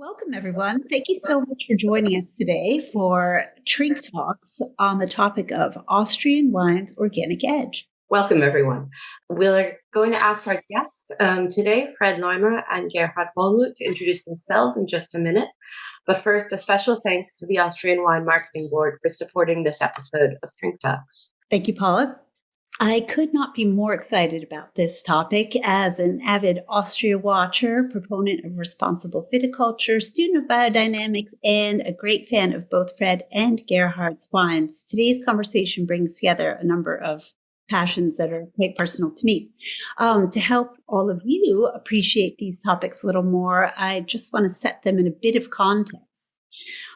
Welcome, everyone. Thank you so much for joining us today for TRINKtalks on the topic of Austrian wine's organic edge. Welcome, everyone. We're going to ask our guests today, Fred Loimer and Gerhard Wohlmuth, to introduce themselves in just a minute. But first, a special thanks to the Austrian Wine Marketing Board for supporting this episode of TRINKtalks. Thank you, Paula. I could not be more excited about this topic as an avid Austria watcher, proponent of responsible viticulture, student of biodynamics, and a great fan of both Fred and Gerhard's wines. Today's conversation brings together a number of passions that are quite personal to me. To help all of you appreciate these topics a little more, I just want to set them in a bit of context.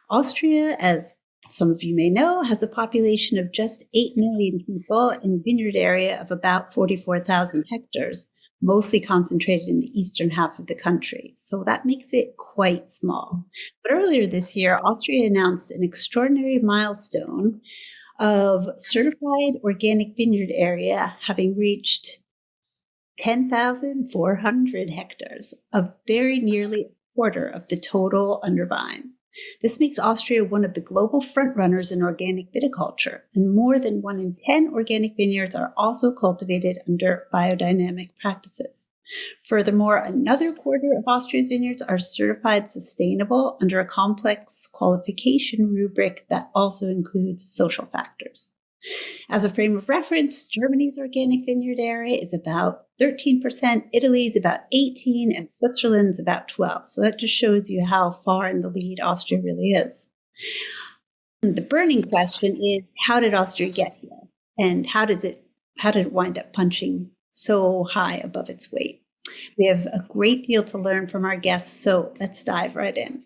Austria, as some of you may know, has a population of just 8 million people and vineyard area of about 44,000 hectares, mostly concentrated in the eastern half of the country. So that makes it quite small. But earlier this year, Austria announced an extraordinary milestone of certified organic vineyard area having reached 10,400 hectares, a very nearly a quarter of the total under vine. This makes Austria one of the global frontrunners in organic viticulture, and more than 1 in 10 organic vineyards are also cultivated under biodynamic practices. Furthermore, another quarter of Austria's vineyards are certified sustainable under a complex qualification rubric that also includes social factors. As a frame of reference, Germany's organic vineyard area is about 13%, Italy's about 18%, and Switzerland's about 12%. So that just shows you how far in the lead Austria really is. The burning question is, how did Austria get here? And how did it wind up punching so high above its weight? We have a great deal to learn from our guests, so let's dive right in.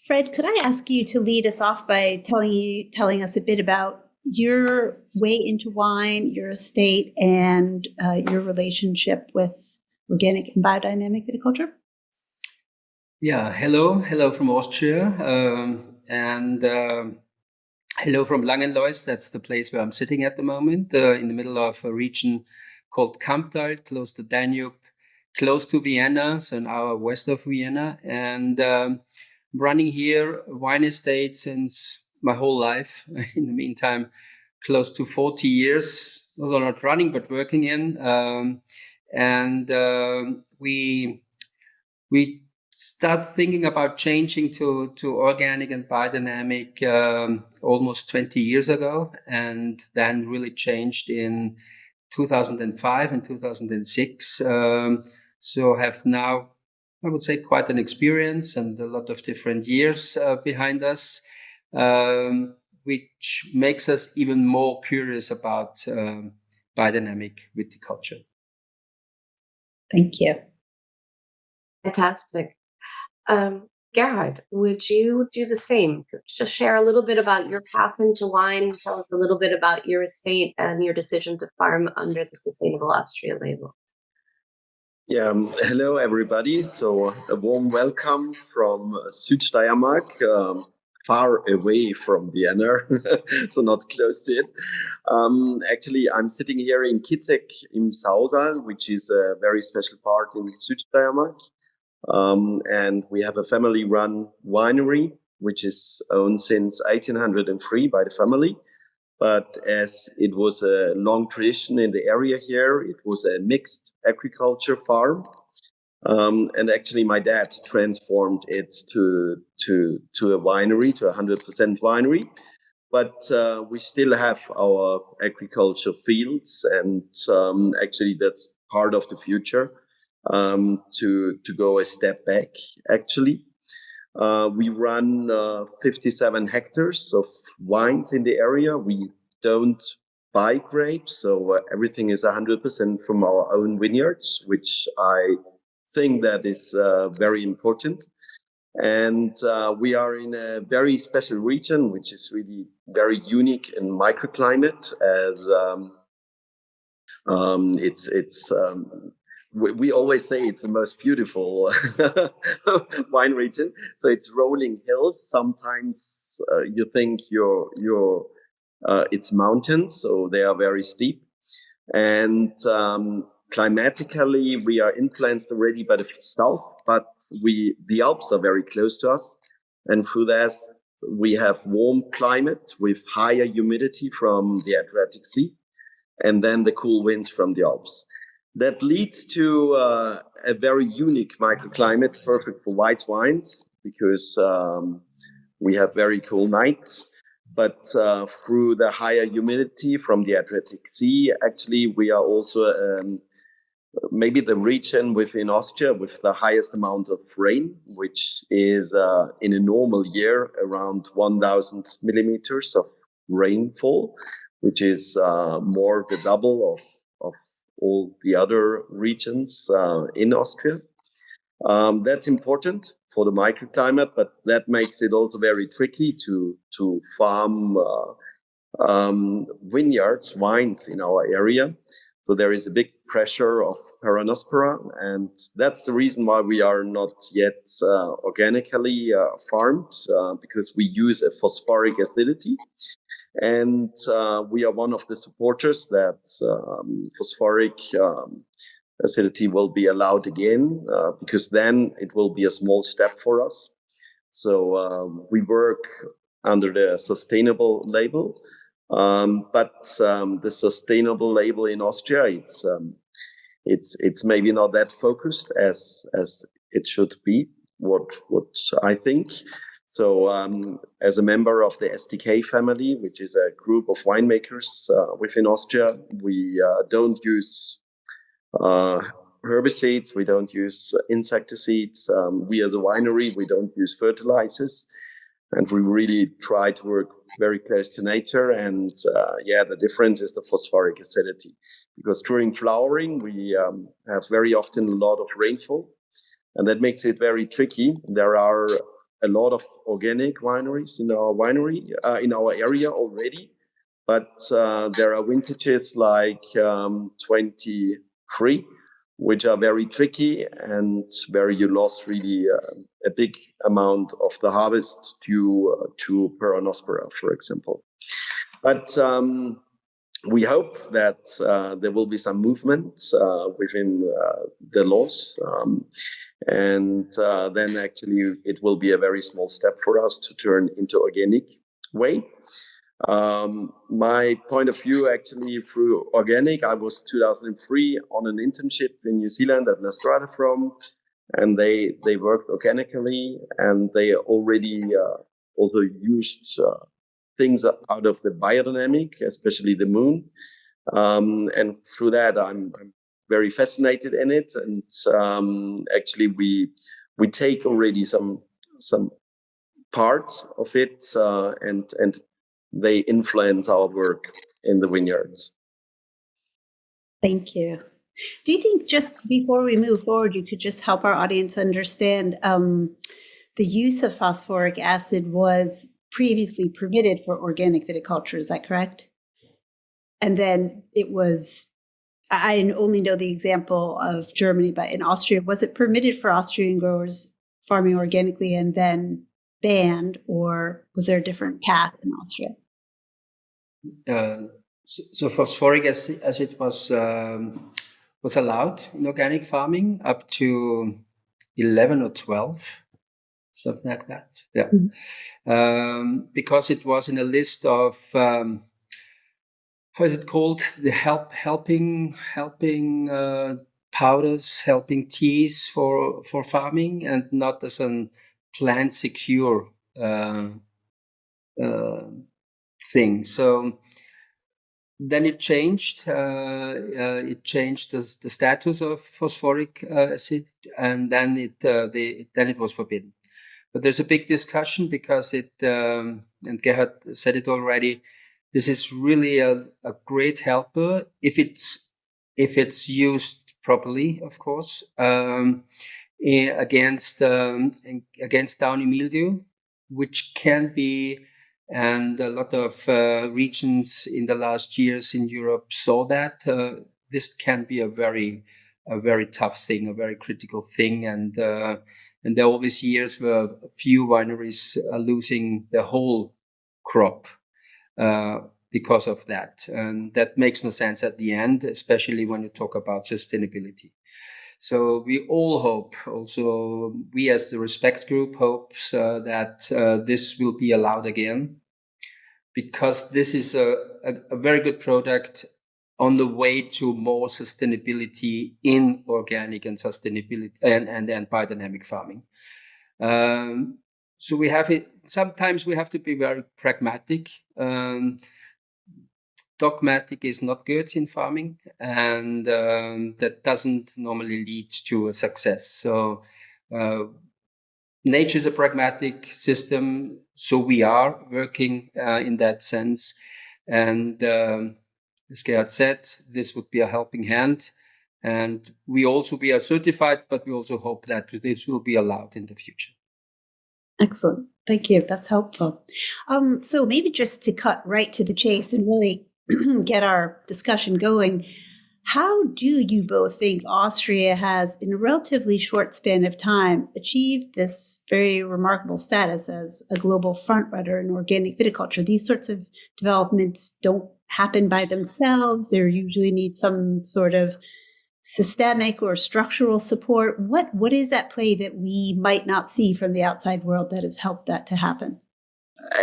Fred, could I ask you to lead us off by telling us a bit about your way into wine, your estate, and your relationship with organic and biodynamic viticulture? Yeah, hello from Austria, and hello from Langenlois. That's the place where I'm sitting at the moment, in the middle of a region called Kamptal, close to Danube, close to Vienna, so an hour west of Vienna, and running here a wine estate since my whole life. In the meantime, close to 40 years, although not running, but working in. We start thinking about changing to organic and biodynamic almost 20 years ago, and then really changed in 2005 and 2006. So have now, I would say, quite an experience and a lot of different years behind us, which makes us even more curious about biodynamic viticulture. Thank you. Fantastic. Gerhard, would you do the same? Just share a little bit about your path into wine. Tell us a little bit about your estate and your decision to farm under the Sustainable Austria label. Yeah, hello everybody. So a warm welcome from Steiermark, far away from Vienna, so not close to it. Actually, I'm sitting here in Kitzek im Sausal, which is a very special part in Steiermark. And we have a family-run winery, which is owned since 1803 by the family. But as it was a long tradition in the area here, it was a mixed agriculture farm. And actually, my dad transformed it to a winery, to a 100% winery. But we still have our agriculture fields, and actually, that's part of the future, to go a step back, actually. We run 57 hectares of wines in the area. We don't buy grapes, so everything is 100% from our own vineyards, which I think that is very important. And we are in a very special region, which is really very unique in microclimate, as we always say it's the most beautiful wine region. So it's rolling hills. Sometimes you think it's mountains, so they are very steep. And Climatically, we are influenced already by the south, but the Alps are very close to us. And through that, we have warm climate with higher humidity from the Adriatic Sea, and then the cool winds from the Alps. That leads to a very unique microclimate, perfect for white wines, because we have very cool nights. But through the higher humidity from the Adriatic Sea, actually, we are also maybe the region within Austria with the highest amount of rain, which is in a normal year around 1,000 millimeters of rainfall, which is more the double of all the other regions in Austria. That's important for the microclimate, but that makes it also very tricky to farm vineyards, wines in our area. So there is a big pressure of peronospora, and that's the reason why we are not yet organically farmed, because we use a phosphoric acidity. And we are one of the supporters that phosphoric acidity will be allowed again, because then it will be a small step for us. So we work under the sustainable label. But the sustainable label in Austria, it's maybe not that focused as it should be. What I think. So as a member of the STK family, which is a group of winemakers within Austria, we don't use herbicides, we don't use insecticides. We as a winery, we don't use fertilizers. And we really try to work very close to nature. And the difference is the phosphoric acidity. Because during flowering, we have very often a lot of rainfall. And that makes it very tricky. There are a lot of organic wineries in our in our area already. But there are vintages like 23, which are very tricky and where you lost really a big amount of the harvest due to peronospora, for example. But we hope that there will be some movement within the laws. And then actually it will be a very small step for us to turn into organic way. My point of view, actually, through organic, I was 2003 on an internship in New Zealand at La Strada from, and they worked organically, and they already also used things out of the biodynamic, especially the moon. And through that, I'm very fascinated in it. And actually, we take already some part of it, and they influence our work in the vineyards. Thank you. Do you think, just before we move forward, you could just help our audience understand the use of phosphoric acid was previously permitted for organic viticulture? Is that correct? And then it was, I only know the example of Germany, but in Austria, was it permitted for Austrian growers farming organically and then banned, or was there a different path in Austria? So phosphoric acid was allowed in organic farming up to 11 or 12, something like that. Yeah, because it was in a list of how is it called? The helping powders, helping teas for farming, and not as an plant secure thing. So then it changed. It changed the status of phosphoric acid, and then it was forbidden. But there's a big discussion because it, and Gerhard said it already, this is really a great helper if it's used properly, of course, against downy mildew, which can be, and a lot of regions in the last years in Europe saw that this can be a very tough thing, a very critical thing, and there are always years where a few wineries are losing the whole crop because of that. And that makes no sense at the end, especially when you talk about sustainability. So we all hope, also we as the Respect Group hopes that this will be allowed again, because this is a very good product on the way to more sustainability in organic and sustainability and biodynamic farming. So we have it. Sometimes we have to be very pragmatic. Dogmatic is not good in farming, and that doesn't normally lead to a success. So nature is a pragmatic system, so we are working in that sense. And as Gerhard said, this would be a helping hand. And we are certified, but we also hope that this will be allowed in the future. Excellent. Thank you. That's helpful. So maybe just to cut right to the chase and really get our discussion going, how do you both think Austria has, in a relatively short span of time, achieved this very remarkable status as a global frontrunner in organic viticulture? These sorts of developments don't happen by themselves. There usually needs some sort of systemic or structural support. What is at play that we might not see from the outside world that has helped that to happen?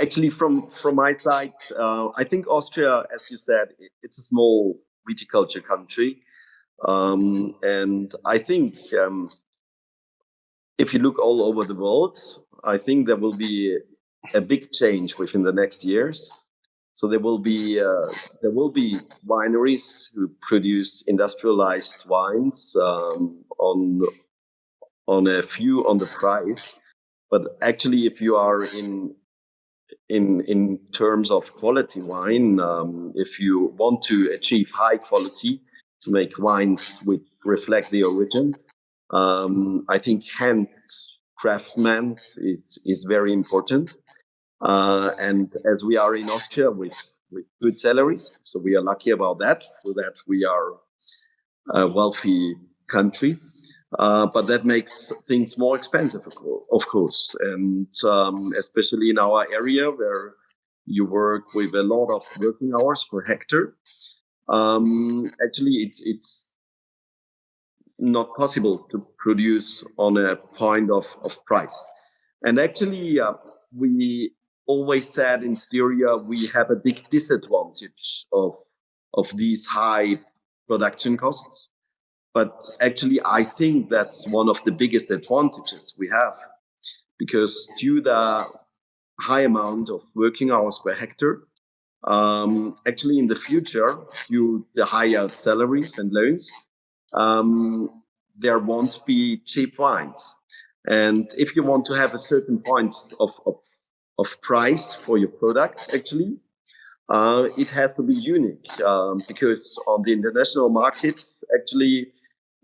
Actually, from my side, I think Austria, as you said, it's a small viticulture country. And I think if you look all over the world, I think there will be a big change within the next years. So there will be wineries who produce industrialized wines on a view on the price, but actually, if you are in terms of quality wine, if you want to achieve high quality, to make wines which reflect the origin, I think handcraftsman is very important. And as we are in Austria with good salaries, so we are lucky about that, so that we are a wealthy country. But that makes things more expensive, of course. And especially in our area where you work with a lot of working hours per hectare, actually it's not possible to produce on a point of price. And actually, we always said in Styria we have a big disadvantage of these high production costs. But actually, I think that's one of the biggest advantages we have, because due to the high amount of working hours per hectare, actually in the future, due to the higher salaries and loans, there won't be cheap wines. And if you want to have a certain point of price for your product, actually, it has to be unique, because on the international market, actually,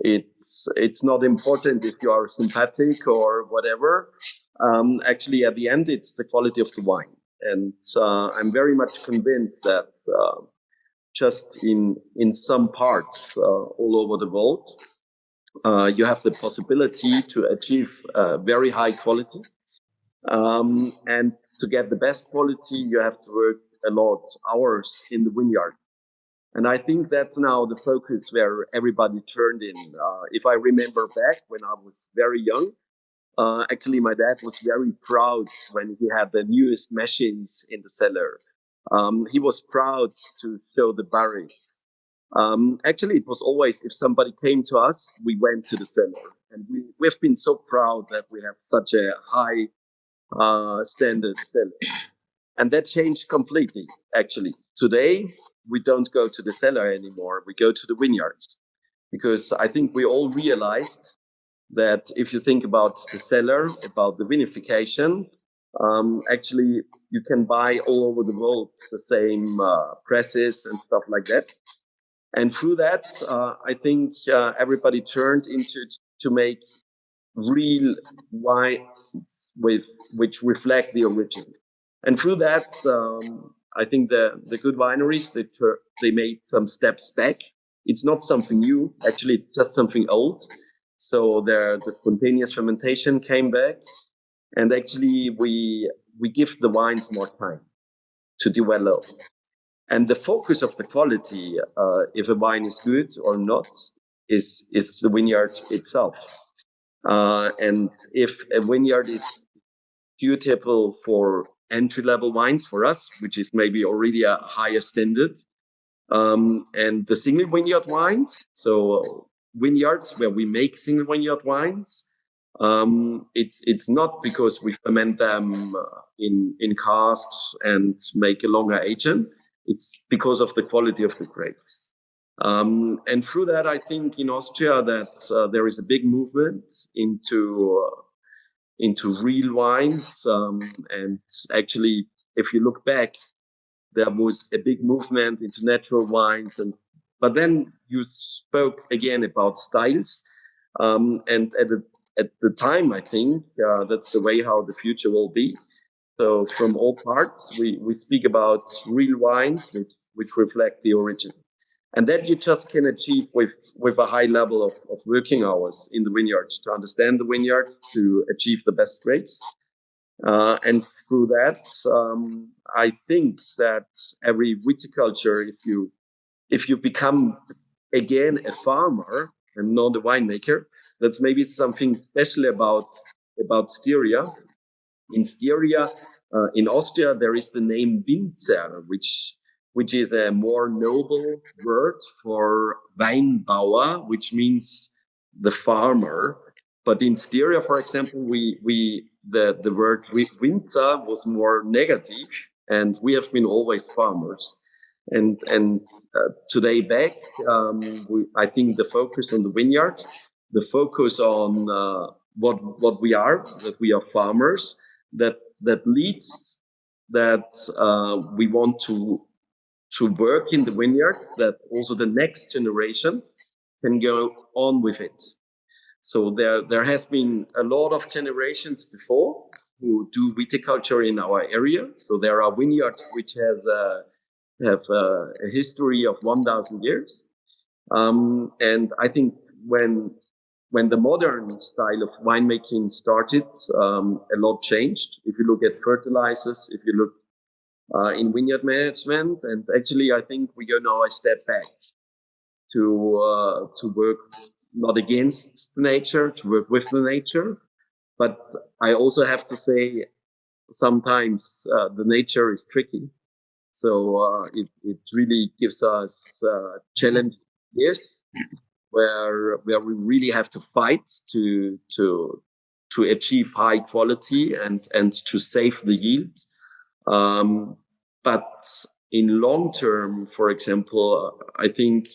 it's not important if you are sympathetic or whatever. Actually, at the end, it's the quality of the wine. And I'm very much convinced that just in some parts all over the world, you have the possibility to achieve very high quality. And to get the best quality, you have to work a lot hours in the vineyard. And I think that's now the focus where everybody turned in. If I remember back when I was very young, actually my dad was very proud when he had the newest machines in the cellar. He was proud to show the barrels. Actually, it was always, if somebody came to us, we went to the cellar. And we've been so proud that we have such a high standard cellar. And that changed completely, actually. Today, we don't go to the cellar anymore. We go to the vineyards. Because I think we all realized that if you think about the cellar, about the vinification, actually, you can buy all over the world the same presses and stuff like that. And through that, I think everybody turned into to make real wine which reflect the origin. And through that, I think the good wineries, they made some steps back. It's not something new. Actually, it's just something old. So the spontaneous fermentation came back. And actually, we give the wines more time to develop. And the focus of the quality, if a wine is good or not, is the vineyard itself. And if a vineyard is suitable for entry-level wines for us, which is maybe already a higher standard, and the single vineyard wines, so vineyards where we make single vineyard wines, it's not because we ferment them in casks and make a longer aging. It's because of the quality of the grapes. And through that, I think in Austria that there is a big movement into real wines. And actually, if you look back, there was a big movement into natural wines. But then you spoke again about styles. And at the time, I think that's the way how the future will be. So from all parts, we speak about real wines which reflect the origin. And that you just can achieve with a high level of working hours in the vineyard, to understand the vineyard, to achieve the best grapes. And through that, I think that every viticulture, if you become again a farmer and not a winemaker, that's maybe something special about Styria. In Styria, in Austria, there is the name Winzer, which is a more noble word for Weinbauer, which means the farmer. But in Styria, for example, the word Winzer was more negative, and we have been always farmers. And today back, I think the focus on the vineyard, the focus on what we are, that we are farmers, that leads that we want to work in the vineyard, that also the next generation can go on with it. So there has been a lot of generations before who do viticulture in our area. So there are vineyards which have a history of 1,000 years. And I think when the modern style of winemaking started, a lot changed. If you look at fertilizers, if you look in vineyard management, and actually I think we go now a step back to work not against nature, to work with the nature. But I also have to say, sometimes the nature is tricky. So it really gives us challenge years where we really have to fight to achieve high quality and to save the yield. But in long term, for example, I think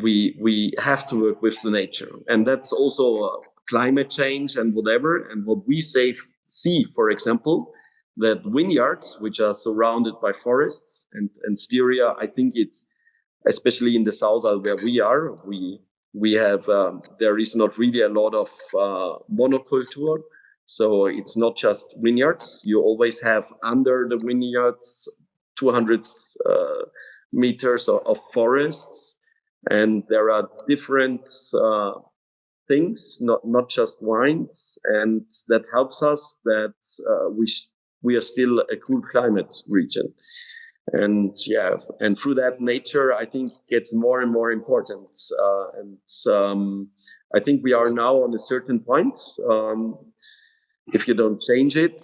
we have to work with the nature, and that's also climate change and whatever. And what we see, for example, that vineyards which are surrounded by forests and Styria, I think it's especially in the south where we are, we have there is not really a lot of monoculture. So it's not just vineyards. You always have under the vineyards 200 meters of forests, and there are different things, not just wines, and that helps us that we are still a cool climate region. And through that, nature, I think, gets more and more important. I think we are now on a certain point. If you don't change it,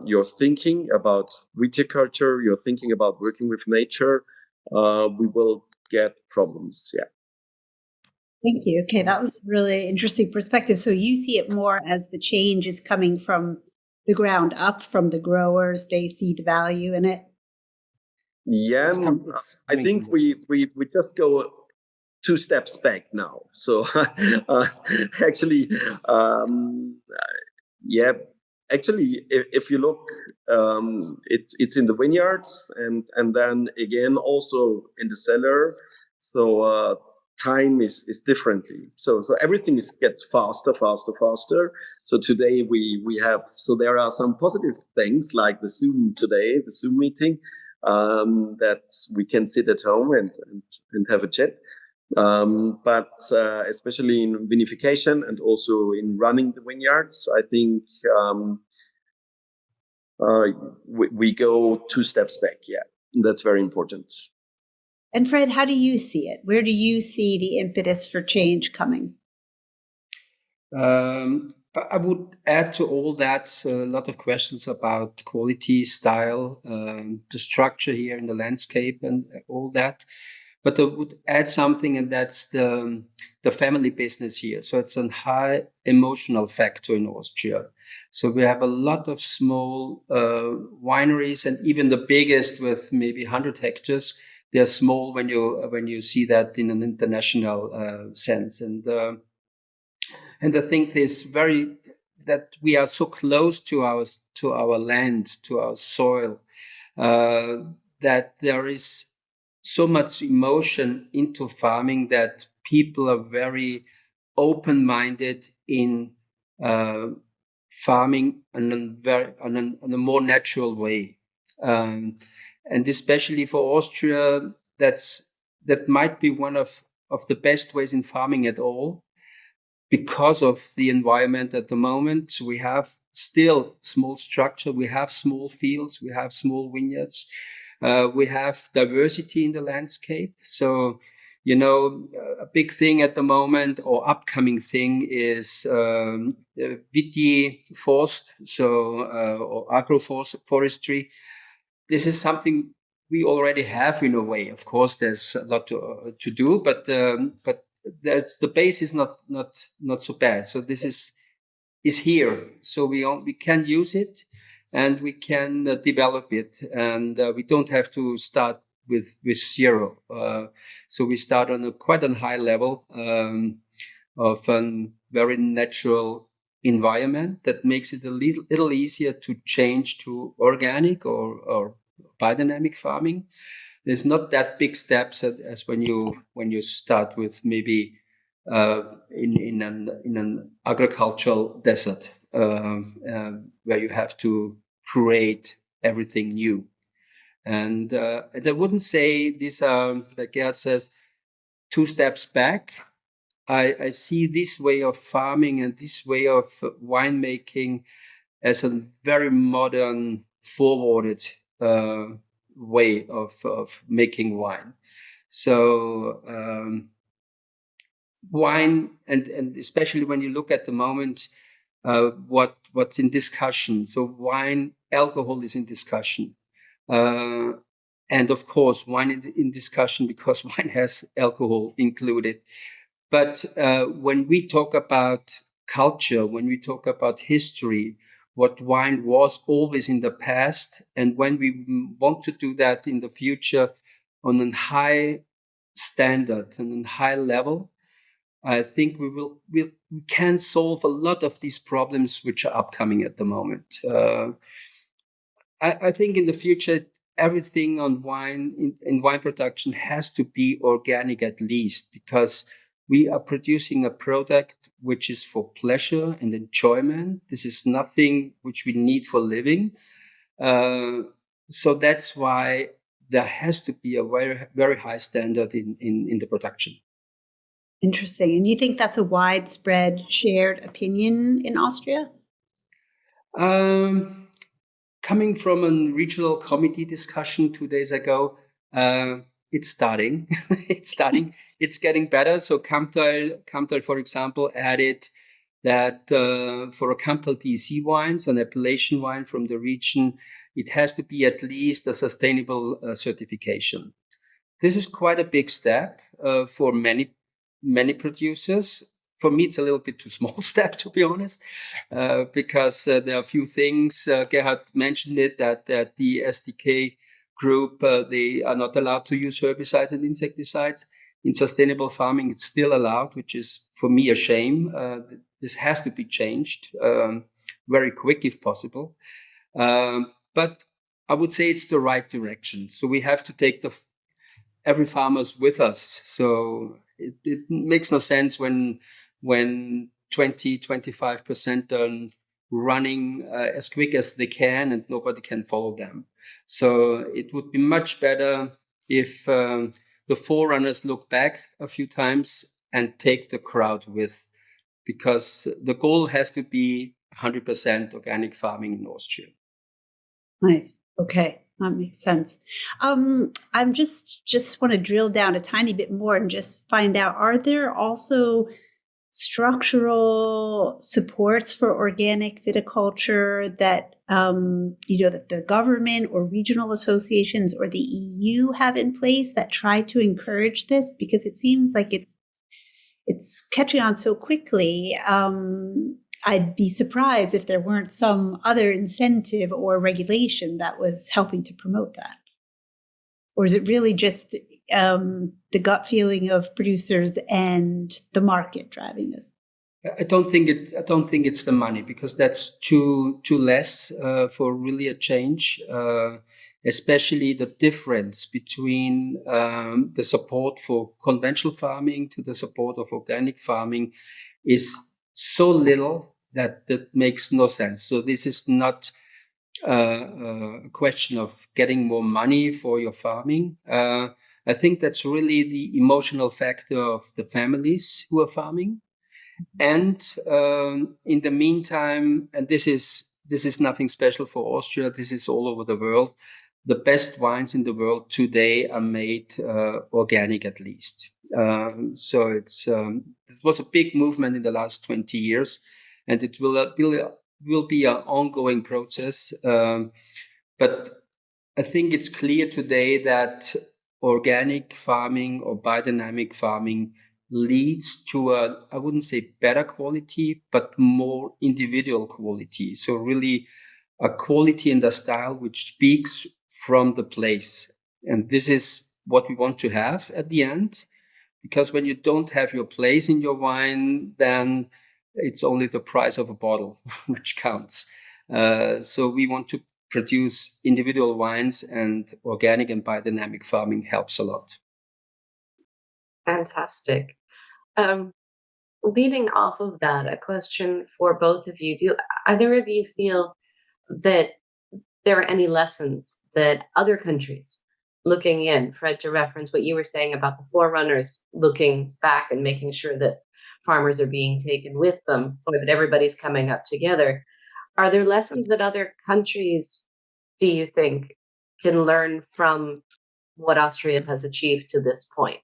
you're thinking about viticulture, you're thinking about working with nature, we will get problems. Yeah. Thank you. Okay, that was really interesting perspective. So you see it more as the change is coming from the ground up, from the growers. They see the value in it. Yeah, I think we just go 2 steps back now. So actually, if you look, it's in the vineyards and then again also in the cellar. So time is differently. So everything gets faster. So today we have, so there are some positive things like the Zoom meeting, that we can sit at home and have a chat. But especially in vinification and also in running the vineyards, I think we go 2 steps back. Yeah. That's very important. And Fred, how do you see it? Where do you see the impetus for change coming? I would add to all that a lot of questions about quality, style, the structure here in the landscape and all that. But I would add something, and that's the family business here. So it's a high emotional factor in Austria. So we have a lot of small wineries, and even the biggest with maybe 100 hectares. They're small when you see that in an international sense. And I think that we are so close to our land, to our soil, that there is so much emotion into farming that people are very open-minded in farming on a more natural way, and especially for Austria, that might be one of the best ways in farming at all. Because of the environment at the moment, we have still small structure, we have small fields, we have small vineyards, we have diversity in the landscape. So, a big thing at the moment or upcoming thing is vitiforest, or agroforestry. This is something we already have in a way. Of course, there's a lot to do, but that's the base is not so bad. So this is here. So we can use it, and we can develop it, and we don't have to start with zero. So we start on quite a high level of a very natural environment that makes it a little easier to change to organic or biodynamic farming. There's not that big steps as when you start with maybe in an agricultural desert where you have to create everything new. And I wouldn't say these are, like Gerhard says, 2 steps back. I see this way of farming and this way of winemaking as a very modern, forwarded way of making wine. So wine, and especially when you look at the moment, what's in discussion. So wine, alcohol is in discussion. And of course, wine in discussion because wine has alcohol included. But when we talk about culture, when we talk about history, what wine was always in the past, and when we want to do that in the future on a high standard and a high level, I think we can solve a lot of these problems which are upcoming at the moment. I think in the future, everything on wine in wine production has to be organic at least, because we are producing a product which is for pleasure and enjoyment. This is nothing which we need for living. So that's why there has to be a very, very high standard in the production. Interesting. And you think that's a widespread shared opinion in Austria? Coming from a regional committee discussion 2 days ago, it's starting. It's starting. It's getting better. So Kamptal, for example, added that for a Kamptal DEC wines, an appellation wine from the region, it has to be at least a sustainable certification. This is quite a big step for many producers. For me, it's a little bit too small step, to be honest, because there are a few things. Gerhard mentioned it, that the SDK group, they are not allowed to use herbicides and insecticides. In sustainable farming, it's still allowed, which is, for me, a shame. This has to be changed very quick, if possible. But I would say it's the right direction. So we have to take every farmer's with us. So it makes no sense when 20-25% are running as quick as they can and nobody can follow them. So it would be much better if the forerunners look back a few times and take the crowd with, because the goal has to be 100% organic farming in Austria. Nice. Okay. That makes sense. I'm just want to drill down a tiny bit more and just find out, are there also structural supports for organic viticulture that that the government or regional associations or the EU have in place that try to encourage this? Because it seems like it's catching on so quickly. I'd be surprised if there weren't some other incentive or regulation that was helping to promote that. Or is it really just the gut feeling of producers and the market driving this? I don't think it's the money, because that's too less for really a change. Especially the difference between the support for conventional farming to the support of organic farming is so little that makes no sense. So this is not a question of getting more money for your farming. I think that's really the emotional factor of the families who are farming. And in the meantime, and this is nothing special for Austria, this is all over the world, the best wines in the world today are made organic, at least. So it was a big movement in the last 20 years, and it will be an ongoing process. But I think it's clear today that organic farming or biodynamic farming leads to I wouldn't say better quality, but more individual quality. So really a quality and a style which speaks from the place. And this is what we want to have at the end, because when you don't have your place in your wine, then it's only the price of a bottle which counts. So we want to produce individual wines, and organic and biodynamic farming helps a lot. Fantastic. Leading off of that, a question for both of you. Do either of you feel that there are any lessons that other countries looking in, Fred, to reference what you were saying about the forerunners looking back and making sure that farmers are being taken with them, or that everybody's coming up together? Are there lessons that other countries, do you think, can learn from what Austria has achieved to this point,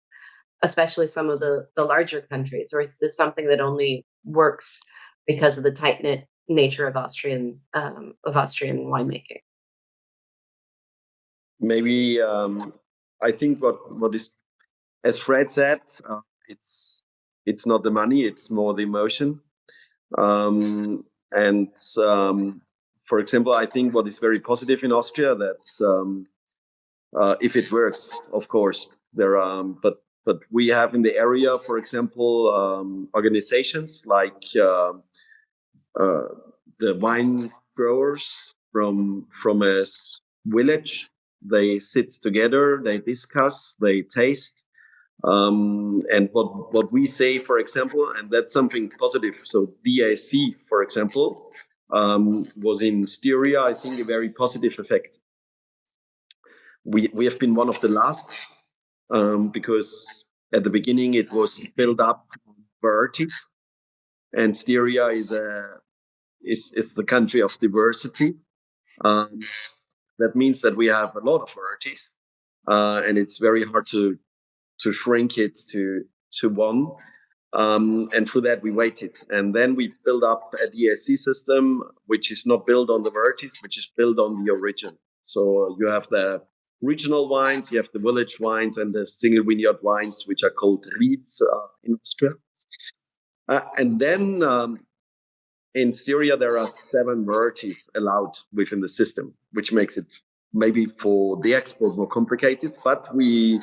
especially some of the larger countries? Or is this something that only works because of the tight-knit nature of Austrian winemaking? Maybe I think what is, as Fred said, it's not the money, it's more the emotion. For example, I think what is very positive in Austria, that if it works, of course, there are, but we have in the area, for example, organizations like the wine growers from a village. They sit together, they discuss, they taste. And what we say, for example, and that's something positive. So DAC, for example, was in Styria, I think, a very positive effect. We have been one of the last, because at the beginning it was built up varieties, and Styria is the country of diversity. That means that we have a lot of varieties, and it's very hard to shrink it to one. And for that we waited, and then we built up a DAC system, which is not built on the varieties, which is built on the origin. So you have the regional wines, you have the village wines, and the single vineyard wines, which are called Rieds in Austria. And then in Styria, there are 7 varieties allowed within the system, which makes it maybe for the export more complicated. But we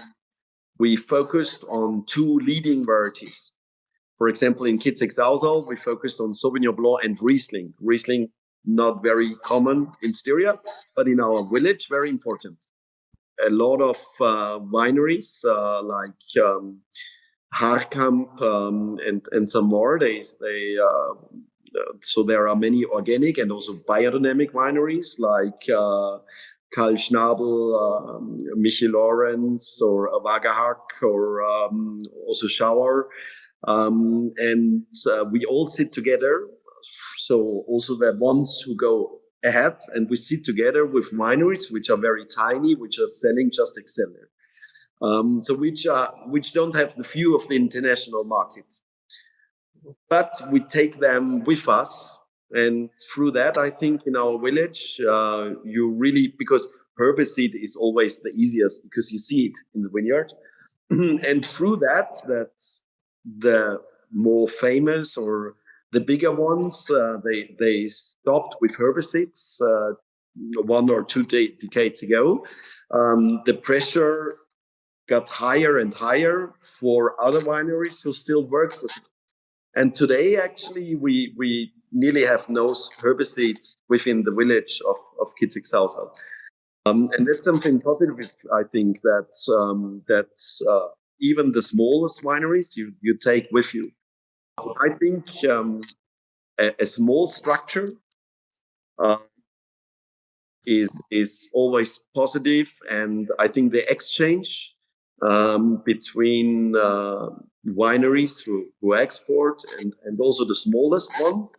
focused on 2 leading varieties. For example, in Kitzek-Sausal, we focused on Sauvignon Blanc and Riesling. Riesling, not very common in Styria, but in our village, very important. A lot of wineries like Haarkamp and some more. So there are many organic and also biodynamic wineries like Karl Schnabel, Michi Lorenz, or Wagahak, or also Schauer. And we all sit together. So also the ones who go ahead, and we sit together with wineries which are very tiny, which are selling just Exceller. So which don't have the view of the international market. But we take them with us, and through that, I think in our village, you really, because herbicide is always the easiest because you see it in the vineyard, and through that, the more famous or the bigger ones, they stopped with herbicides 1 or 2 decades ago. The pressure got higher and higher for other wineries who still work with it. And today, actually, we nearly have no herbicides within the village of Kitzig-Sausal. And that's something positive, I think, that even the smallest wineries you take with you. So I think a small structure is always positive, and I think the exchange between wineries who export and also the smallest one,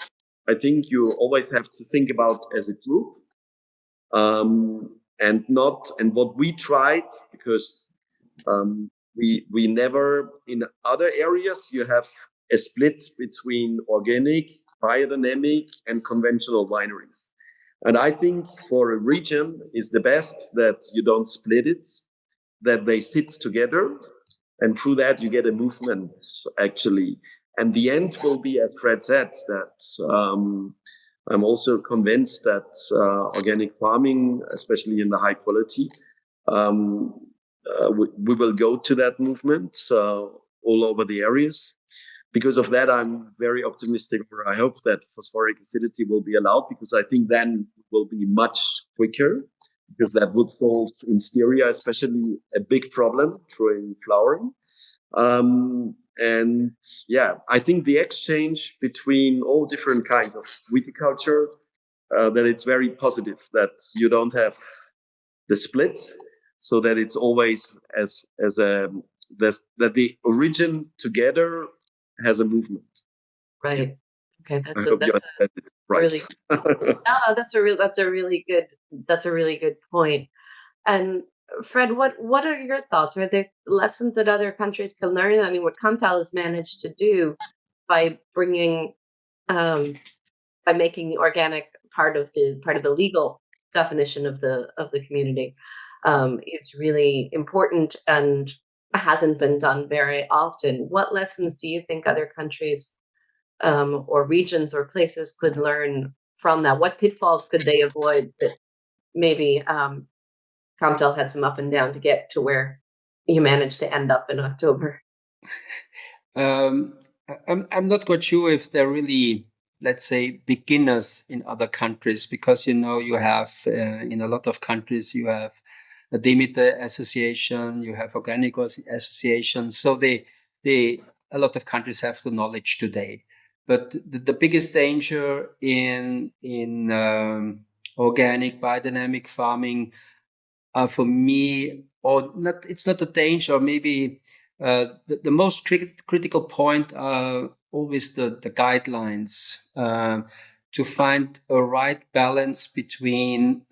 I think you always have to think about as a group, and what we tried, because we never, in other areas you have a split between organic, biodynamic and conventional wineries. And I think for a region is the best that you don't split it, that they sit together, and through that you get a movement actually. And the end will be, as Fred said, that I'm also convinced that organic farming, especially in the high quality, we will go to that movement all over the areas. Because of that, I'm very optimistic, or I hope that phosphoric acidity will be allowed, because I think then it will be much quicker, because that would solve in Styria especially a big problem during flowering. And yeah, I think the exchange between all different kinds of viticulture, that it's very positive, that you don't have the split, so that it's always that the origin together has a movement. Right. Okay. I hope you understand it right. Really, no, that's a really good point. And Fred, what are your thoughts? Are there lessons that other countries can learn? I mean, what Kamptal has managed to do by bringing, by making the organic part of the legal definition of the community, is really important and hasn't been done very often. What lessons do you think other countries or regions or places could learn from that? What pitfalls could they avoid that maybe Kamptal had some up and down to get to where you managed to end up in October? I'm not quite sure if they're really, let's say, beginners in other countries, because you have in a lot of countries you have a Demeter association, you have organic associations, so a lot of countries have the knowledge today. But the biggest danger in organic biodynamic farming, for me, or not, it's not a danger. Maybe the most critical point are always the guidelines to find a right balance between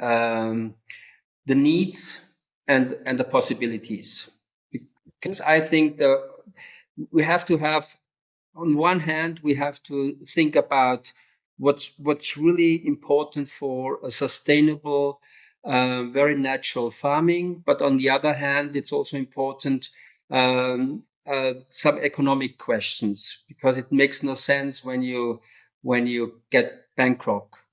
the needs and the possibilities. Because I think we have to have, on one hand, we have to think about what's really important for a sustainable, very natural farming. But on the other hand, it's also important some economic questions, because it makes no sense when you get bankrupt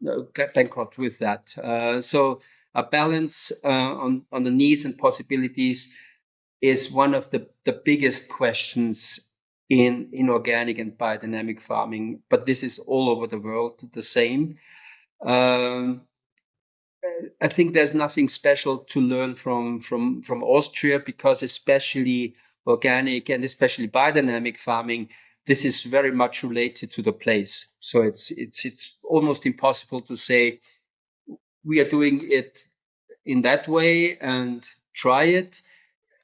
with that. So a balance on the needs and possibilities is one of the biggest questions in organic and biodynamic farming, but this is all over the world the same. I think there's nothing special to learn from Austria, because especially organic and especially biodynamic farming, this is very much related to the place. So it's almost impossible to say we are doing it in that way and try it.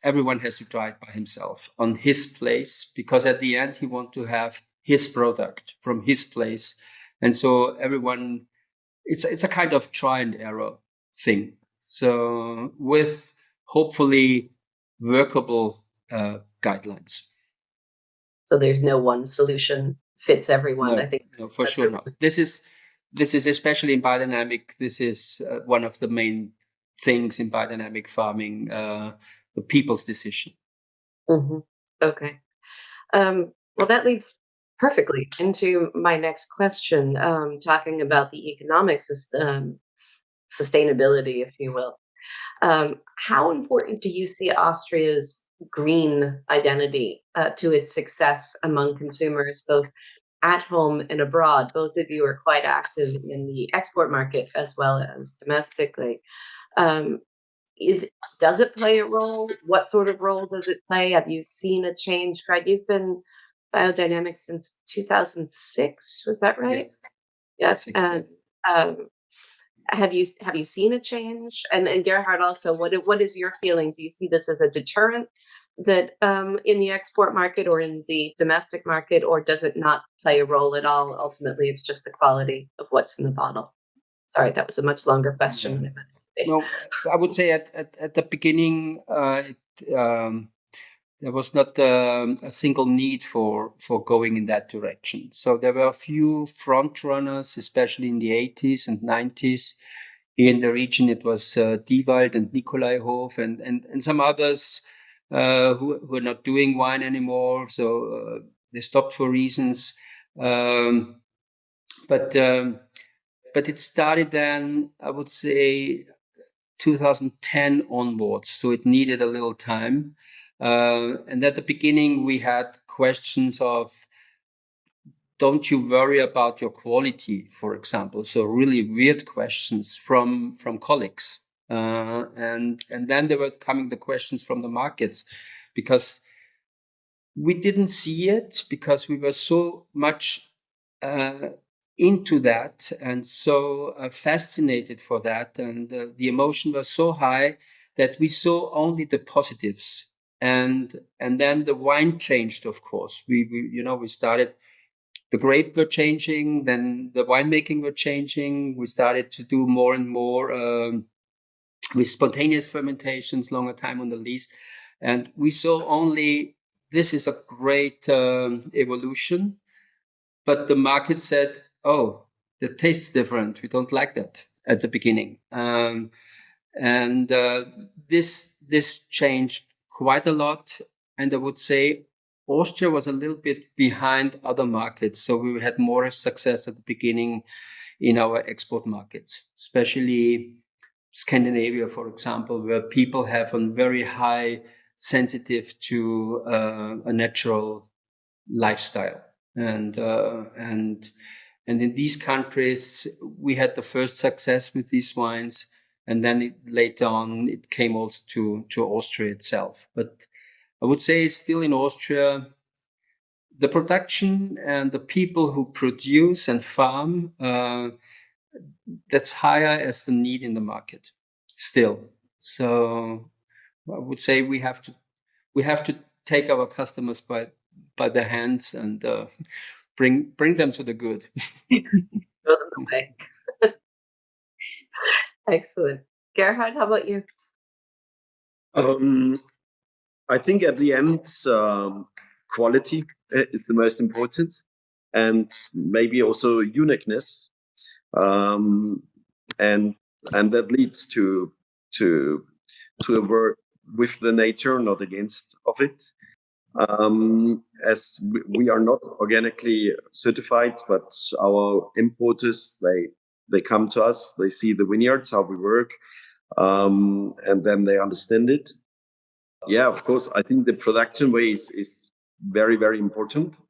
Everyone has to try it by himself on his place, because at the end he wants to have his product from his place. And so everyone it's a kind of try and error thing. So with hopefully workable guidelines. So there's no one solution fits everyone. No, I think no, for sure not. This is especially in biodynamic. This is one of the main things in biodynamic farming, the people's decision. Mm-hmm. Okay. Well, that leads perfectly into my next question, talking about the economic system, sustainability, if you will. How important do you see Austria's green identity to its success among consumers, both at home and abroad? Both of you are quite active in the export market as well as domestically. Um, does it play a role? What sort of role does it play? Have you seen a change? Fred, you've been biodynamic since 2006, was that right? Yep. And have you seen a change? And Gerhard, also, what is your feeling? Do you see this as a deterrent that in the export market or in the domestic market, or does it not play a role at all? Ultimately, it's just the quality of what's in the bottle. Sorry, that was a much longer question. Yeah. No, I would say at the beginning, there was not a single need for going in that direction. So there were a few front runners, especially in the 80s and 90s. Here in the region, it was Diewald and Nikolaihof and some others who are not doing wine anymore. So they stopped for reasons. But it started then, I would say, 2010 onwards. So it needed a little time. And at the beginning, we had questions of, don't you worry about your quality, for example? So really weird questions from colleagues. And then there were coming the questions from the markets, because we didn't see it, because we were so much into that and so fascinated for that. And the emotion was so high that we saw only the positives. And then the wine changed, of course. We started, the grape were changing, then the winemaking were changing. We started to do more and more with spontaneous fermentations, longer time on the lees. And we saw only, this is a great evolution. But the market said, oh, the taste's different. We don't like that at the beginning. This changed quite a lot. And I would say Austria was a little bit behind other markets. So we had more success at the beginning in our export markets, especially Scandinavia, for example, where people have a very high sensitive to a natural lifestyle. And in these countries, we had the first success with these wines. And then later on, it came also to Austria itself. But I would say still in Austria, the production and the people who produce and farm, that's higher as the need in the market still. So I would say we have to take our customers by their hands and bring them to the good. Okay. Excellent. Gerhard, how about you? I think at the end, quality is the most important, and maybe also uniqueness, and that leads to a work with the nature, not against of it. As we are not organically certified, but our importers, they come to us, they see the vineyards, how we work, and then they understand it. Yeah, of course, I think the production way is very, very important.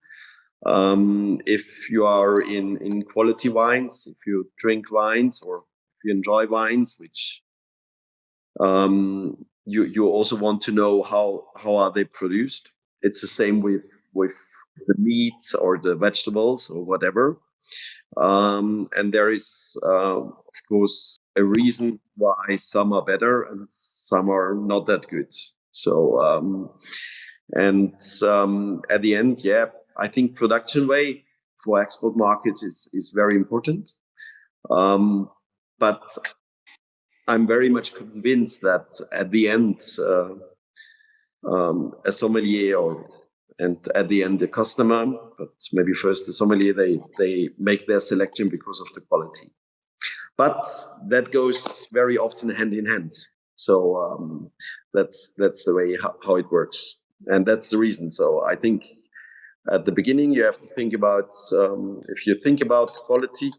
If you are in quality wines, if you drink wines or if you enjoy wines, which you also want to know how are they produced. It's the same with the meats or the vegetables or whatever. And there is, of course, a reason why some are better and some are not that good. So, at the end, yeah, I think production way for export markets is very important. But I'm very much convinced that at the end, a sommelier and at the end the customer, but maybe first the sommelier, they make their selection because of the quality. But that goes very often hand in hand. So that's the way how it works, and that's the reason. So I think at the beginning you have to think about if you think about quality,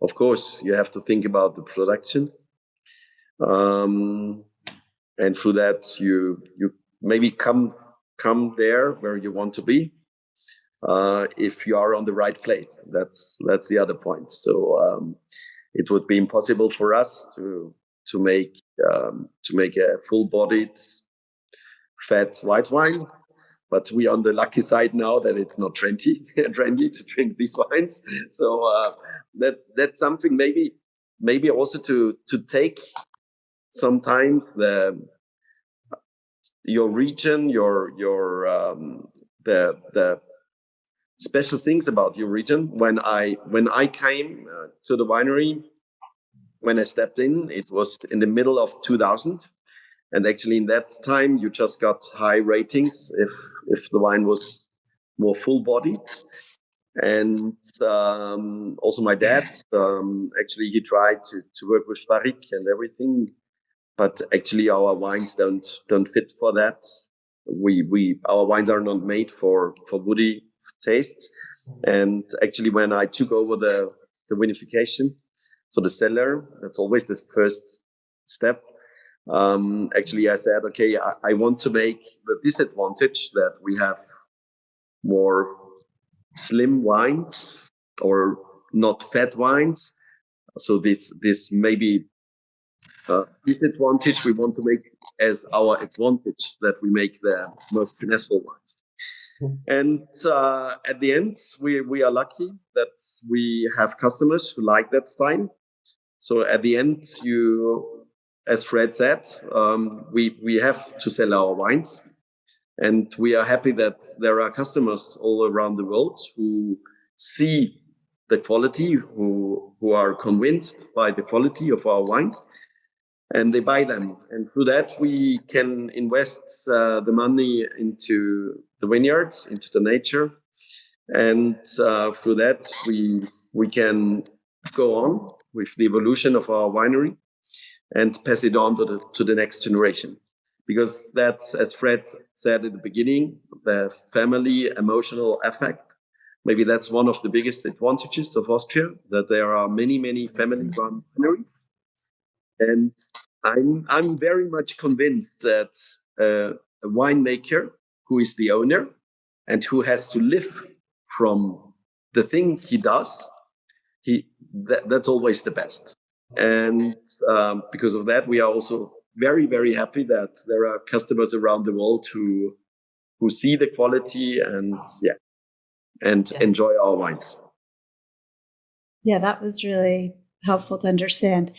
of course you have to think about the production, and through that you maybe come there where you want to be. If you are on the right place, that's the other point. So it would be impossible for us to make a full-bodied fat white wine, but we are on the lucky side now that it's not trendy to drink these wines. So that's something maybe also to take sometimes your region, the special things about your region. When I came to the winery, when I stepped in, it was in the middle of 2000, and actually in that time you just got high ratings if the wine was more full-bodied. And also my dad, actually he tried to work with barrique and everything, but actually our wines don't fit for that. Our wines are not made for woody tastes. And actually when I took over the vinification, so the cellar, that's always the first step. Actually I said, okay, I want to make the disadvantage that we have more slim wines or not fat wines. So this maybe disadvantage we want to make as our advantage, that we make the most finesseful wines. And at the end, we are lucky that we have customers who like that style. So at the end, as Fred said, we have to sell our wines. And we are happy that there are customers all around the world who see the quality, who are convinced by the quality of our wines, and they buy them. And through that, we can invest the money into the vineyards, into the nature. And through that, we can go on with the evolution of our winery and pass it on to the next generation. Because that's, as Fred said at the beginning, the family emotional effect. Maybe that's one of the biggest advantages of Austria, that there are many, many family-run wineries. And I'm very much convinced that a winemaker who is the owner and who has to live from the thing he does, that's always the best. And because of that, we are also very, very happy that there are customers around the world who see the quality and enjoy our wines. Yeah, that was really helpful to understand.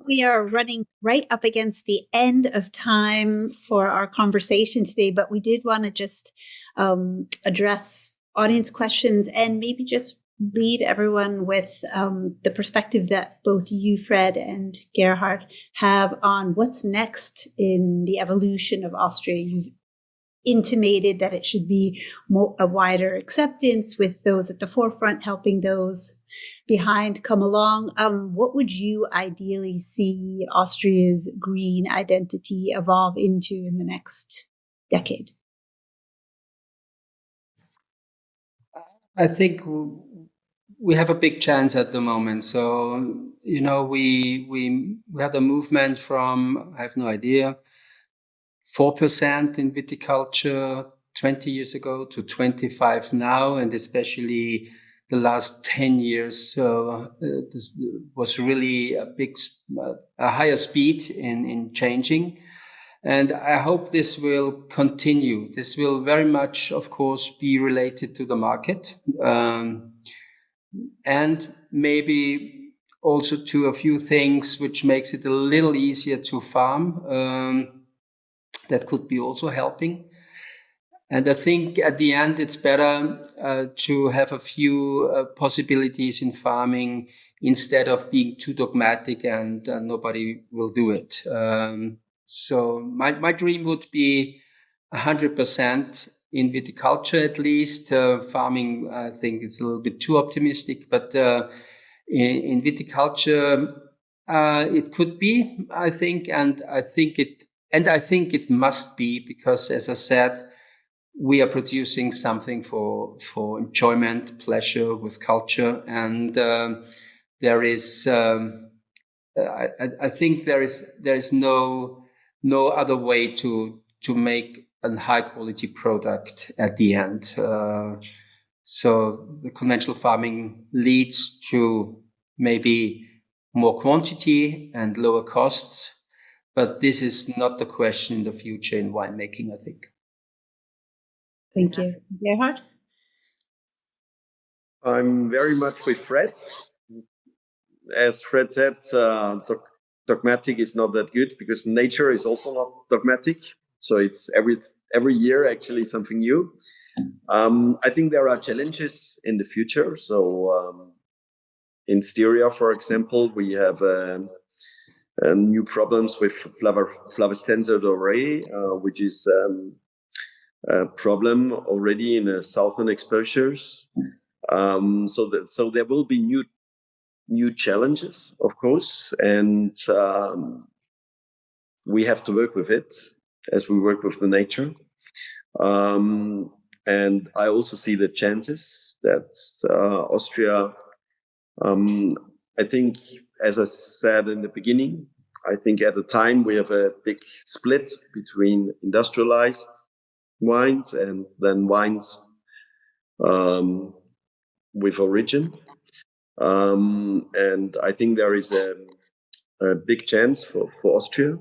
We are running right up against the end of time for our conversation today, but we did want to just address audience questions and maybe just leave everyone with the perspective that both you, Fred, and Gerhard have on what's next in the evolution of Austria. You've intimated that it should be a wider acceptance with those at the forefront helping those behind come along. What would you ideally see Austria's green identity evolve into in the next decade? I think we have a big chance at the moment. So, we had a movement from, I have no idea, 4% in viticulture 20 years ago to 25 now, and especially the last 10 years. So this was really a higher speed in changing. And I hope this will continue. This will very much, of course, be related to the market. And maybe also to a few things which makes it a little easier to farm. That could be also helping. And I think at the end, it's better to have a few possibilities in farming instead of being too dogmatic and nobody will do it. So my dream would be 100% in viticulture at least. Farming, I think it's a little bit too optimistic, but in viticulture, it could be, I think, and I think it must be, because as I said, we are producing something for enjoyment, pleasure with culture, and there is. I think there is no other way to make a high quality product at the end. So the conventional farming leads to maybe more quantity and lower costs, but this is not the question in the future in winemaking, I think. Thank you. Gerhard? I'm very much with Fred. As Fred said, dogmatic is not that good because nature is also not dogmatic. So it's every year actually something new. I think there are challenges in the future. So in Styria, for example, we have new problems with Flavescenser doré, which is a problem already in southern exposures. So there will be new challenges, of course, and we have to work with it as we work with the nature. And I also see the chances that Austria, I think, as I said in the beginning, I think at the time we have a big split between industrialized wines and then wines with origin. And I think there is a big chance for Austria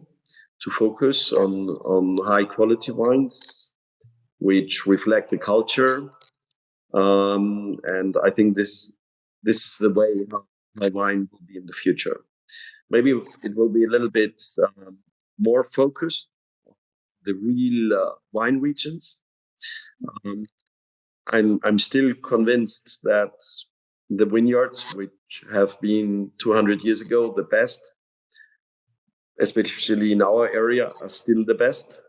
to focus on high quality wines which reflect the culture. And I think this is the way how wine will be in the future. Maybe it will be a little bit more focused on the real wine regions. I'm still convinced that the vineyards, which have been 200 years ago the best, especially in our area, are still the best.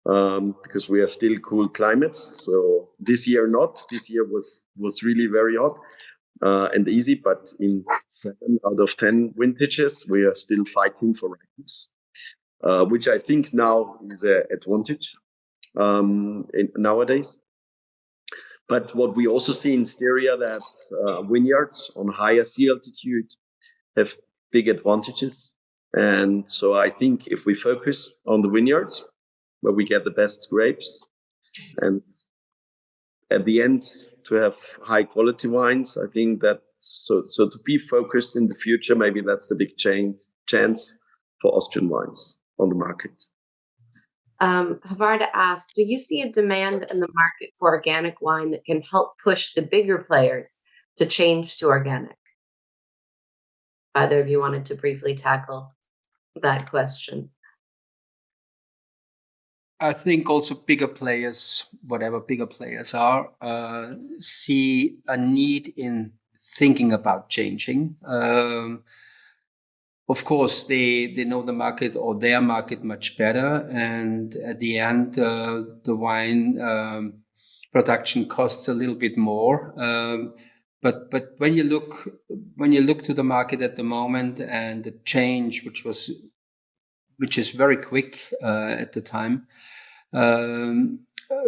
Because we are still cool climates. So this year not. This year was really very hot and easy, but in 7 out of 10 vintages, we are still fighting for ripeness, which I think now is an advantage nowadays. But what we also see in Styria, that vineyards on higher sea altitude have big advantages. And so I think if we focus on the vineyards, where we get the best grapes, and at the end to have high quality wines, I think that so to be focused in the future, maybe that's the big chance for Austrian wines on the market. Havarda asked, do you see a demand in the market for organic wine that can help push the bigger players to change to organic? Either of you wanted to briefly tackle that question? I think also bigger players, whatever bigger players are, see a need in thinking about changing. Of course, they know the market or their market much better, and at the end, the wine production costs a little bit more. But when you look to the market at the moment and the change, which is very quick at the time.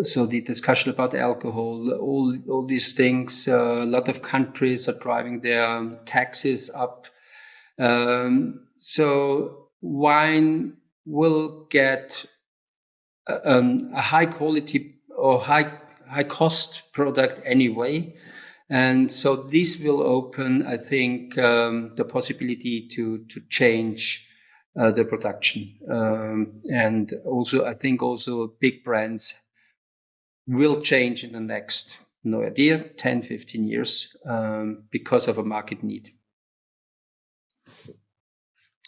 So the discussion about alcohol, all these things, a lot of countries are driving their taxes up. So wine will get a high quality or high cost product anyway. And so this will open, I think, the possibility to change the production. And also, I think also big brands will change in the next, 10, 15 years because of a market need.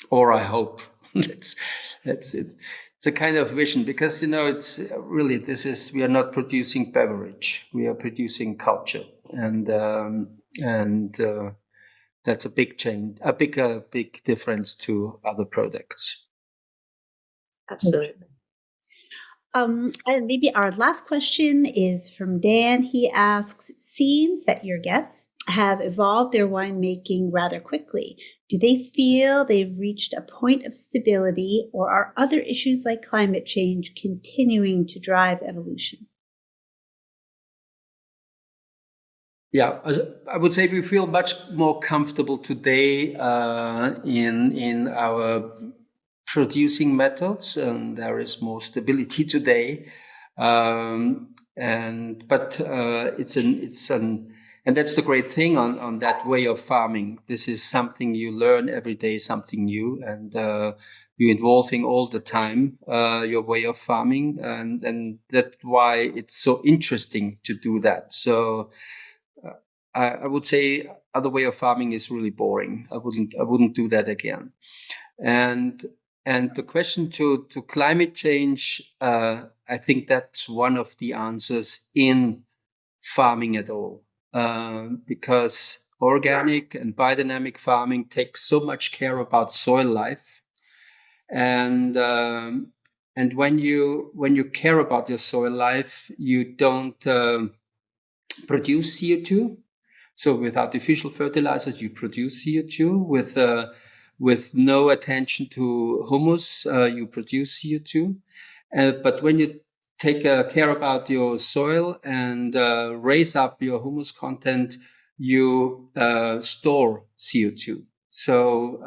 Or I hope. That's it. a kind of vision, because it's really, we are not producing beverage, we are producing culture, and that's a big change, a big difference to other products. Absolutely. And maybe our last question is from Dan. He asks, it seems that your guests have evolved their winemaking rather quickly. Do they feel they've reached a point of stability, or are other issues like climate change continuing to drive evolution? Yeah, I would say we feel much more comfortable today in our producing methods, and there is more stability today. And that's the great thing on that way of farming. This is something you learn every day, something new, and you're evolving all the time, your way of farming, and that's why it's so interesting to do that. So I would say other way of farming is really boring. I wouldn't do that again. And the question to climate change, I think that's one of the answers in farming at all, because organic and biodynamic farming takes so much care about soil life, and when you care about your soil life, you don't produce CO2. So with artificial fertilizers, you produce CO2. With no attention to humus, you produce CO2. But when you take care about your soil and raise up your humus content, you store CO2. So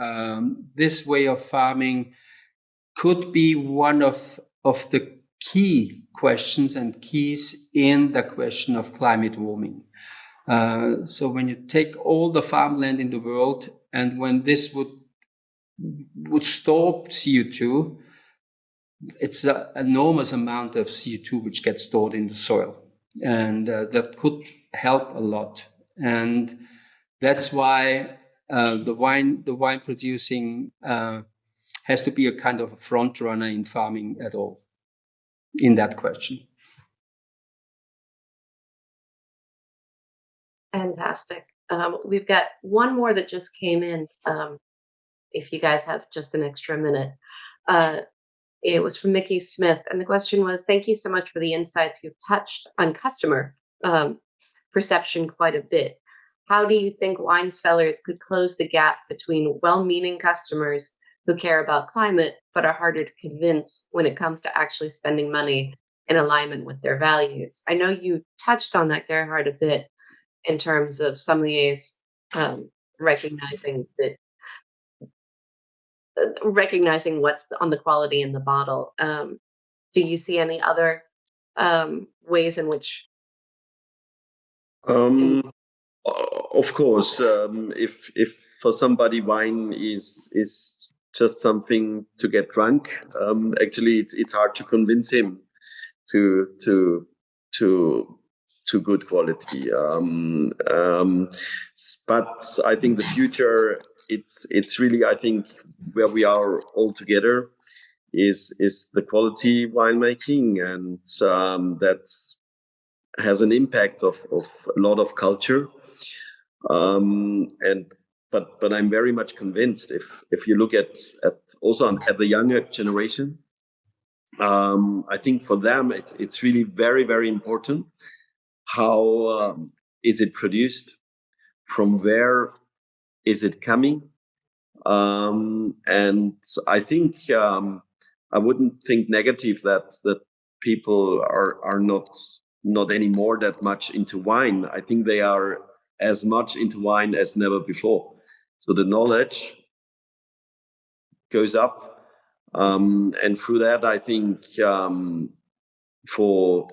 this way of farming could be one of the key questions and keys in the question of climate warming. So when you take all the farmland in the world, and when this would store CO2, it's an enormous amount of CO2 which gets stored in the soil, and that could help a lot. And that's why the wine producing has to be a kind of a front runner in farming at all, in that question. Fantastic. We've got one more that just came in. If you guys have just an extra minute. It was from Mickey Smith. And the question was, thank you so much for the insights. You've touched on customer perception quite a bit. How do you think wine sellers could close the gap between well-meaning customers who care about climate but are harder to convince when it comes to actually spending money in alignment with their values? I know you touched on that, Gerhard, a bit in terms of sommeliers recognizing what's on the quality in the bottle. Do you see any other ways in which? Of course, if for somebody wine is just something to get drunk, actually it's hard to convince him to good quality. But I think the future, it's really, I think, where we are all together is the quality winemaking, and that has an impact of a lot of culture. But I'm very much convinced, if you look at also at the younger generation, I think for them it's really very, very important how is it produced, from where is it coming, and I think I wouldn't think negative that people are not anymore that much into wine. I think they are as much into wine as never before. So the knowledge goes up, and through that, I think for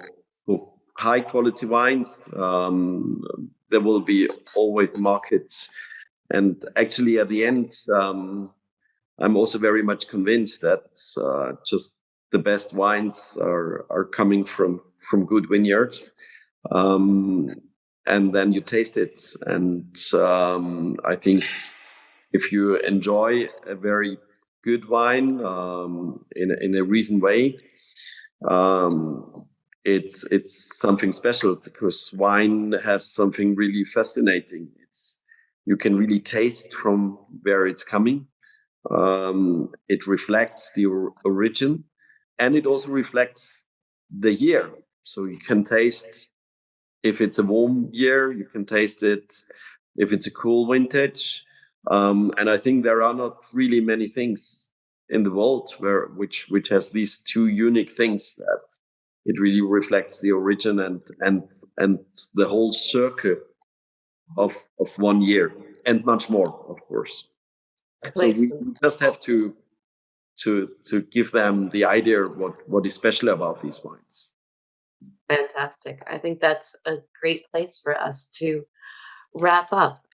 high quality wines, there will be always markets. And actually, at the end, I'm also very much convinced that just the best wines are coming from good vineyards, and then you taste it. And I think if you enjoy a very good wine in a reason way. It's something special because wine has something really fascinating. You can really taste from where it's coming. It reflects the origin, and it also reflects the year. So you can taste if it's a warm year, you can taste it if it's a cool vintage. And I think there are not really many things in the world which has these two unique things, that it really reflects the origin and the whole circle of 1 year, and much more, of course. So we just have to give them the idea what is special about these wines. Fantastic. I think that's a great place for us to wrap up.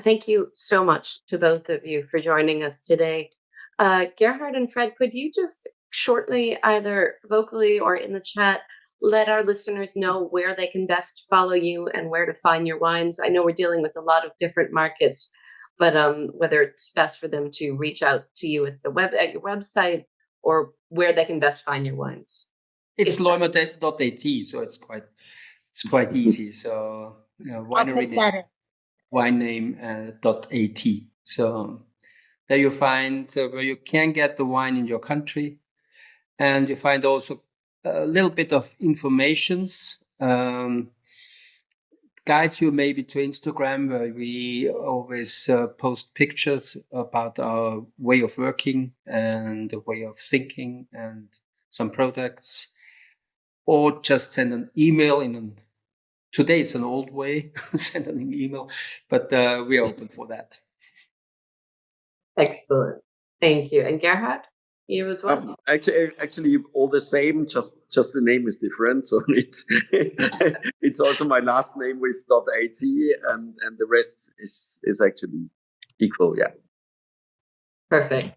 Thank you so much to both of you for joining us today. Gerhard and Fred, could you just shortly, either vocally or in the chat, let our listeners know where they can best follow you and where to find your wines? I know we're dealing with a lot of different markets, but whether it's best for them to reach out to you at your website, or where they can best find your wines. It's loimer.at, so it's quite easy. So winery wine name .at. So there you find where you can get the wine in your country, and you find also a little bit of informations, guides you maybe to Instagram, where we always post pictures about our way of working and the way of thinking and some products. Or just send an email today it's an old way, send an email, but we are open for that. Excellent. Thank you. And Gerhard, you as well? Actually, all the same, just the name is different. So it's also my last name with .at, and the rest is actually equal. Yeah. Perfect.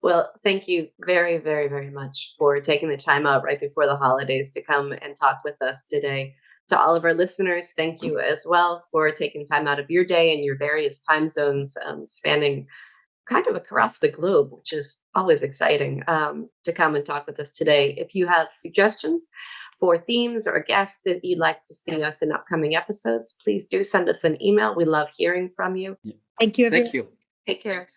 Well, thank you very, very, very much for taking the time out right before the holidays to come and talk with us today. To all of our listeners, thank you as well for taking time out of your day and your various time zones, spanning kind of across the globe, which is always exciting, to come and talk with us today. If you have suggestions for themes or guests that you'd like to see us in upcoming episodes, please do send us an email. We love hearing from you. Thank you, everyone. Thank you. Take care.